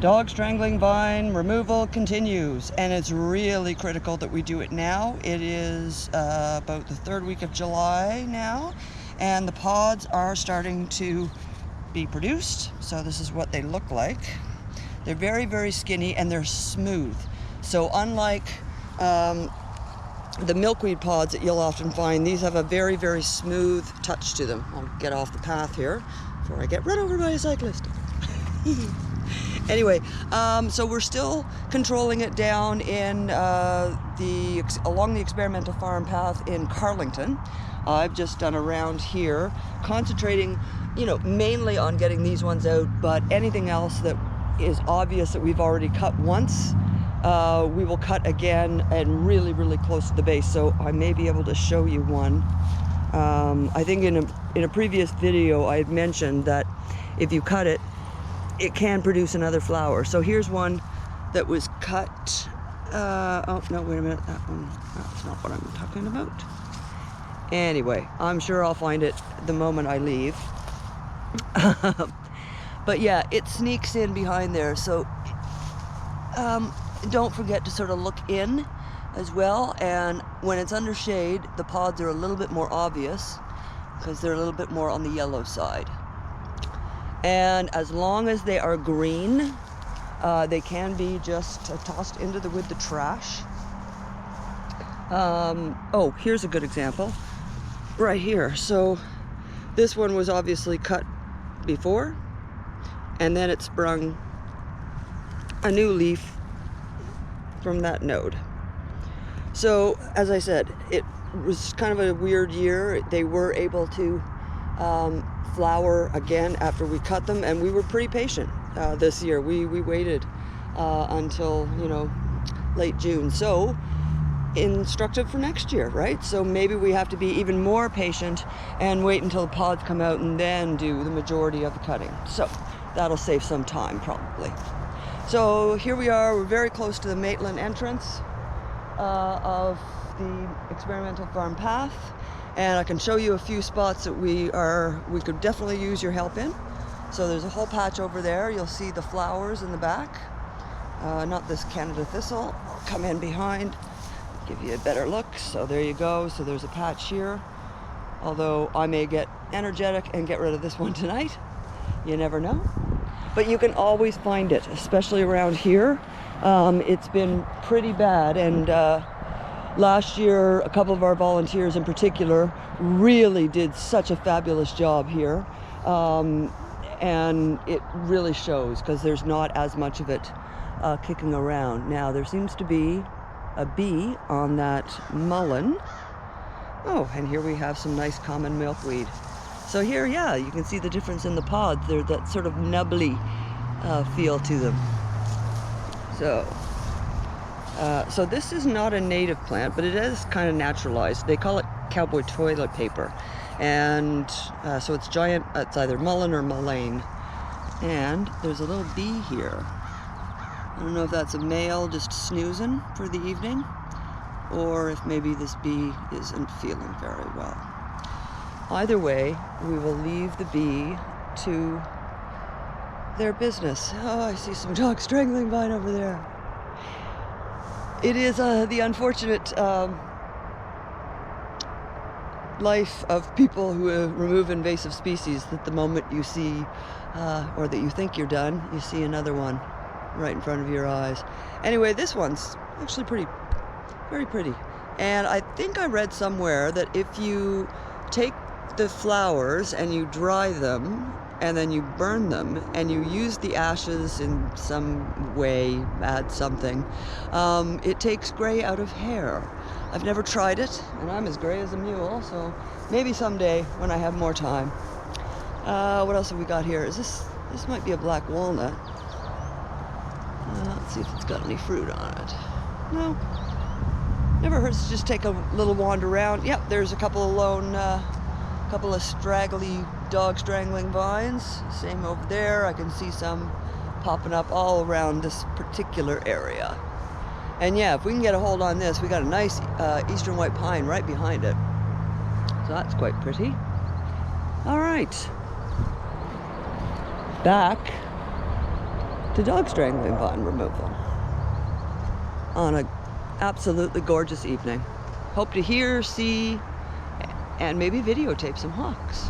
Dog strangling vine removal continues, and it's really critical that we do it now. It is about the third week of July now, and the pods are starting to be produced. So this is what they look like. They're very, very skinny, and they're smooth. So unlike the milkweed pods that you'll often find, these have a very, very smooth touch to them. I'll get off the path here before I get run over by a cyclist. Anyway, so we're still controlling it down in along the experimental farm path in Carlington. I've just done a round here, concentrating, mainly on getting these ones out, but anything else that is obvious that we've already cut once, we will cut again and really, really close to the base. So I may be able to show you one. I think in a previous video I had mentioned that if you cut it, it can produce another flower. So here's one that was cut. Oh no, wait a minute, that's not what I'm talking about. Anyway, I'm sure I'll find it the moment I leave. But yeah, it sneaks in behind there. So don't forget to sort of look in as well. And when it's under shade, the pods are a little bit more obvious because they're a little bit more on the yellow side. And as long as they are green, they can be just tossed into with the trash. Oh, here's a good example right here. So this one was obviously cut before, and then it sprung a new leaf from that node. So as I said, it was kind of a weird year. They were able to flower again after we cut them, and we were pretty patient this year. We waited until late June. So instructive for next year, right? So maybe we have to be even more patient and wait until the pods come out and then do the majority of the cutting. So that'll save some time probably. So here we are, we're very close to the Maitland entrance of the experimental farm path, and I can show you a few spots that we could definitely use your help in. So there's a whole patch over there. You'll see the flowers in the back, not this Canada thistle. I'll come in behind, give you a better look. So there you go. So there's a patch here, although I may get energetic and get rid of this one tonight. You never know. But you can always find it, especially around here. It's been pretty bad, and last year a couple of our volunteers in particular really did such a fabulous job here, and it really shows because there's not as much of it kicking around. Now there seems to be a bee on that mullein. Oh, and here we have some nice common milkweed. So here, yeah, you can see the difference in the pods. They're that sort of nubbly feel to them. So this is not a native plant, but it is kind of naturalized. They call it cowboy toilet paper. And so it's giant, it's either mullein or mullein. And there's a little bee here. I don't know if that's a male just snoozing for the evening, or if maybe this bee isn't feeling very well. Either way, we will leave the bee to their business. Oh, I see some dog strangling vine over there. It is the unfortunate life of people who remove invasive species, that the moment you see, or that you think you're done, you see another one right in front of your eyes. Anyway, this one's actually very pretty. And I think I read somewhere that if you take the flowers and you dry them and then you burn them and you use the ashes in some way, add something, it takes gray out of hair. I've never tried it, and I'm as gray as a mule, so maybe someday when I have more time. What else have we got here? This might be a black walnut. Let's see if it's got any fruit on it. No. Never hurts to just take a little wander around. Yep, there's a couple of lone, couple of straggly dog strangling vines. Same over there. I can see some popping up all around this particular area. And yeah, if we can get a hold on this, we got a nice eastern white pine right behind it. So that's quite pretty. All right. Back to dog strangling vine removal on a absolutely gorgeous evening. Hope to hear, see, and maybe videotape some hawks.